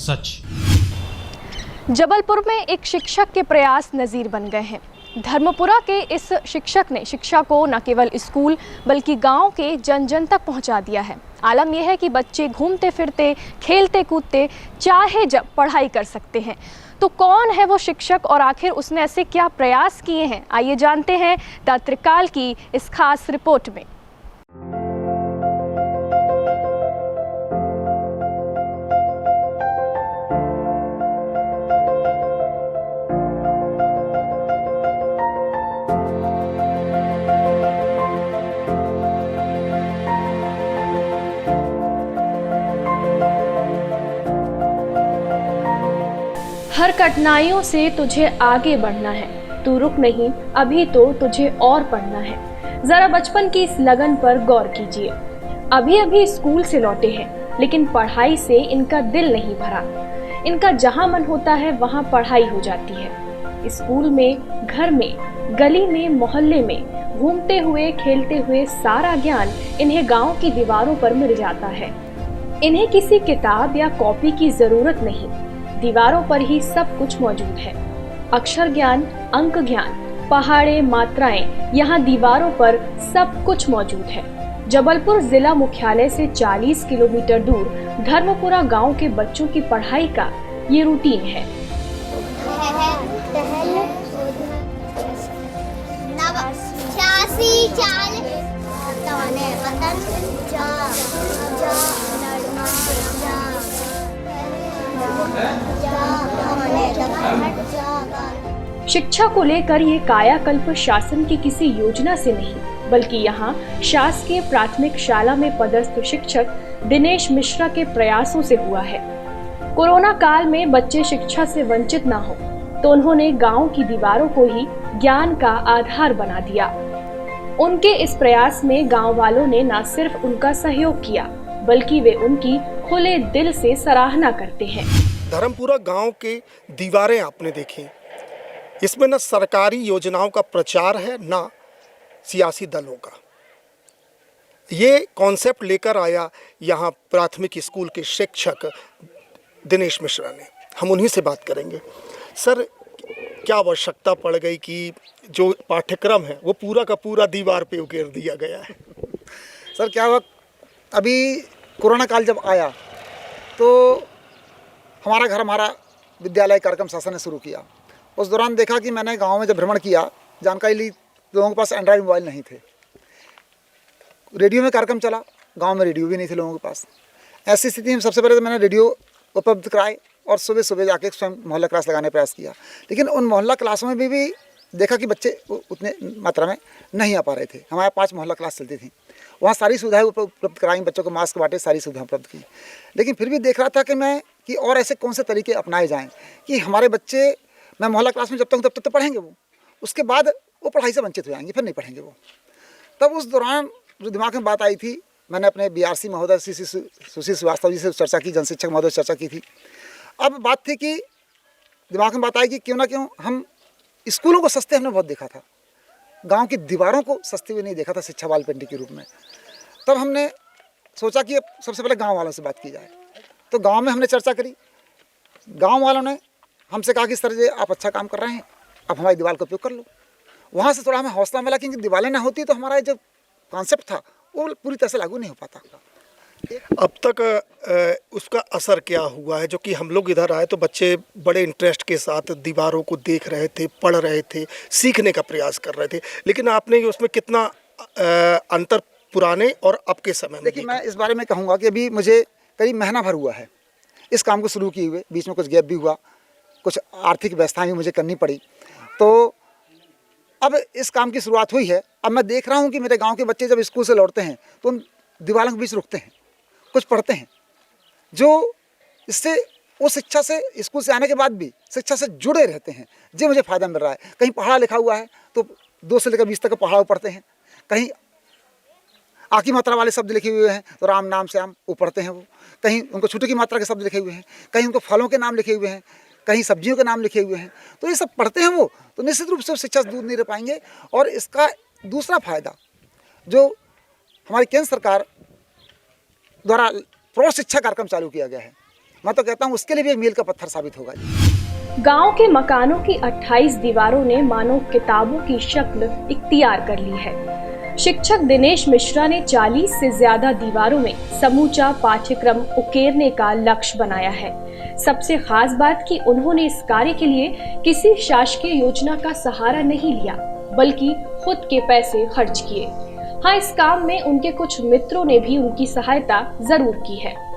सच। जबलपुर में एक शिक्षक के प्रयास नज़ीर बन गए हैं। धर्मपुरा के इस शिक्षक ने शिक्षा को न केवल स्कूल बल्कि गांव के जन जन तक पहुंचा दिया है। आलम यह है कि बच्चे घूमते फिरते, खेलते कूदते चाहे जब पढ़ाई कर सकते हैं। तो कौन है वो शिक्षक और आखिर उसने ऐसे क्या प्रयास किए हैं, आइए जानते हैं द त्रिकाल की इस खास रिपोर्ट में। हर कठिनाइयों से तुझे आगे बढ़ना है, तू रुक नहीं, अभी तो तुझे और पढ़ना है। जरा बचपन की इस लगन पर गौर कीजिए। अभी अभी स्कूल से लौटे हैं, लेकिन पढ़ाई से इनका दिल नहीं भरा। इनका जहां मन होता है वहां पढ़ाई हो जाती है। स्कूल में, घर में, गली में, मोहल्ले में घूमते हुए, खेलते हुए सारा ज्ञान इन्हें गाँव की दीवारों पर मिल जाता है। इन्हें किसी किताब या कॉपी की जरूरत नहीं, दीवारों पर ही सब कुछ मौजूद है। अक्षर ज्ञान, अंक ज्ञान, पहाड़े, मात्राएं, यहाँ दीवारों पर सब कुछ मौजूद है। जबलपुर जिला मुख्यालय से 40 किलोमीटर दूर धर्मपुरा गांव के बच्चों की पढ़ाई का ये रूटीन है। शिक्षा को लेकर ये कायाकल्प शासन की किसी योजना से नहीं, बल्कि यहाँ शासकीय प्राथमिक शाला में पदस्थ शिक्षक दिनेश मिश्रा के प्रयासों से हुआ है। कोरोना काल में बच्चे शिक्षा से वंचित ना हो, तो उन्होंने गांव की दीवारों को ही ज्ञान का आधार बना दिया। उनके इस प्रयास में गांव वालों ने न सिर्फ उनका सहयोग किया, बल्कि वे उनकी खुले दिल से सराहना करते हैं। धर्मपुरा गांव के दीवारें आपने देखी, इसमें न सरकारी योजनाओं का प्रचार है न सियासी दलों का। ये कॉन्सेप्ट लेकर आया यहाँ प्राथमिक स्कूल के शिक्षक दिनेश मिश्रा ने। हम उन्हीं से बात करेंगे। सर, क्या आवश्यकता पड़ गई कि जो पाठ्यक्रम है वो पूरा का पूरा दीवार पे उकेर दिया गया है? सर क्या हुआ, अभी कोरोना काल जब आया तो हमारा विद्यालय कार्यक्रम शासन ने शुरू किया। उस दौरान देखा कि मैंने गांव में जब भ्रमण किया, जानकारी ली, लोगों के पास एंड्रॉयड मोबाइल नहीं थे। रेडियो में कार्यक्रम चला, गांव में रेडियो भी नहीं थे लोगों के पास। ऐसी स्थिति में सबसे पहले तो मैंने रेडियो उपलब्ध कराए और सुबह सुबह जाके स्वयं मोहल्ला क्लास लगाने का प्रयास किया। लेकिन उन मोहल्ला क्लासों में भी देखा कि बच्चे उतने मात्रा में नहीं आ पा रहे थे। हमारे 5 मोहल्ला क्लास चलती थी, वहाँ सारी सुविधाएं उपलब्ध कराई, बच्चों को मास्क बांटे, सारी सुविधाएं उपलब्ध की। लेकिन फिर भी देख रहा था कि और ऐसे कौन से तरीके अपनाए जाएँ कि हमारे बच्चे, मैं मोहल्ला क्लास में जब तक तब तक तो पढ़ेंगे वो, उसके बाद वो पढ़ाई से वंचित हो जाएंगे, फिर नहीं पढ़ेंगे वो। तब उस दौरान जो दिमाग में बात आई थी, मैंने अपने बीआरसी महोदय सुशील श्रीवास्तव जी से चर्चा की, जन शिक्षक महोदय से चर्चा की थी। अब बात थी कि दिमाग में बात आई कि क्यों ना क्यों हम स्कूलों को सस्ते हमने बहुत देखा था, गांव की दीवारों को सस्ते हुए नहीं देखा था शिक्षा वाल पेंटिंग के रूप में। तब हमने सोचा कि अब सबसे पहले गांव वालों से बात की जाए। तो गांव में हमने चर्चा करी, गांव वालों ने हमसे कहा कि सर जी आप अच्छा काम कर रहे हैं, अब हमारी दीवार का उपयोग कर लो। वहाँ से थोड़ा हमें हौसला मिला, क्योंकि दीवारें ना होती तो हमारा जो कॉन्सेप्ट था वो पूरी तरह से लागू नहीं हो पाता। अब तक उसका असर क्या हुआ है? जो कि हम लोग इधर आए तो बच्चे बड़े इंटरेस्ट के साथ दीवारों को देख रहे थे, पढ़ रहे थे, सीखने का प्रयास कर रहे थे, लेकिन आपने उसमें कितना अंतर पुराने और अब के समय में? देखिए, मैं इस बारे में कहूँगा कि अभी मुझे करीब महीना भर हुआ है इस काम को शुरू किए हुए। बीच में कुछ गैप भी हुआ, कुछ आर्थिक व्यवस्थाएं भी मुझे करनी पड़ी। तो अब इस काम की शुरुआत हुई है। अब मैं देख रहा हूँ कि मेरे गांव के बच्चे जब स्कूल से लौटते हैं तो उन दीवारों के बीच रुकते हैं, कुछ पढ़ते हैं, जो इससे वो शिक्षा से, स्कूल से आने के बाद भी शिक्षा से जुड़े रहते हैं। जो मुझे फ़ायदा मिल रहा है। कहीं पढ़ा लिखा हुआ है तो 2 से लेकर 20 तक का पढ़ा पढ़ते हैं, कहीं आ की मात्रा वाले शब्द लिखे हुए हैं तो राम नाम श्याम वो पढ़ते हैं वो, कहीं उनको छुट्टी की मात्रा के शब्द लिखे हुए हैं, कहीं उनको फलों के नाम लिखे हुए हैं, कहीं सब्जियों के नाम लिखे हुए हैं। तो ये सब पढ़ते हैं वो, तो निश्चित रूप से शिक्षा से दूर नहीं रह पाएंगे। और इसका दूसरा फायदा जो हमारी केंद्र सरकार द्वारा प्रौढ़ शिक्षा कार्यक्रम चालू किया गया है, मैं तो कहता हूँ उसके लिए भी एक मील का पत्थर साबित होगा। गांव के मकानों की 28 दीवारों ने मानो किताबों की शक्ल इख्तियार कर ली है। शिक्षक दिनेश मिश्रा ने 40 से ज्यादा दीवारों में समूचा पाठ्यक्रम उकेरने का लक्ष्य बनाया है। सबसे खास बात कि उन्होंने इस कार्य के लिए किसी शासकीय योजना का सहारा नहीं लिया, बल्कि खुद के पैसे खर्च किए। हाँ, इस काम में उनके कुछ मित्रों ने भी उनकी सहायता जरूर की है।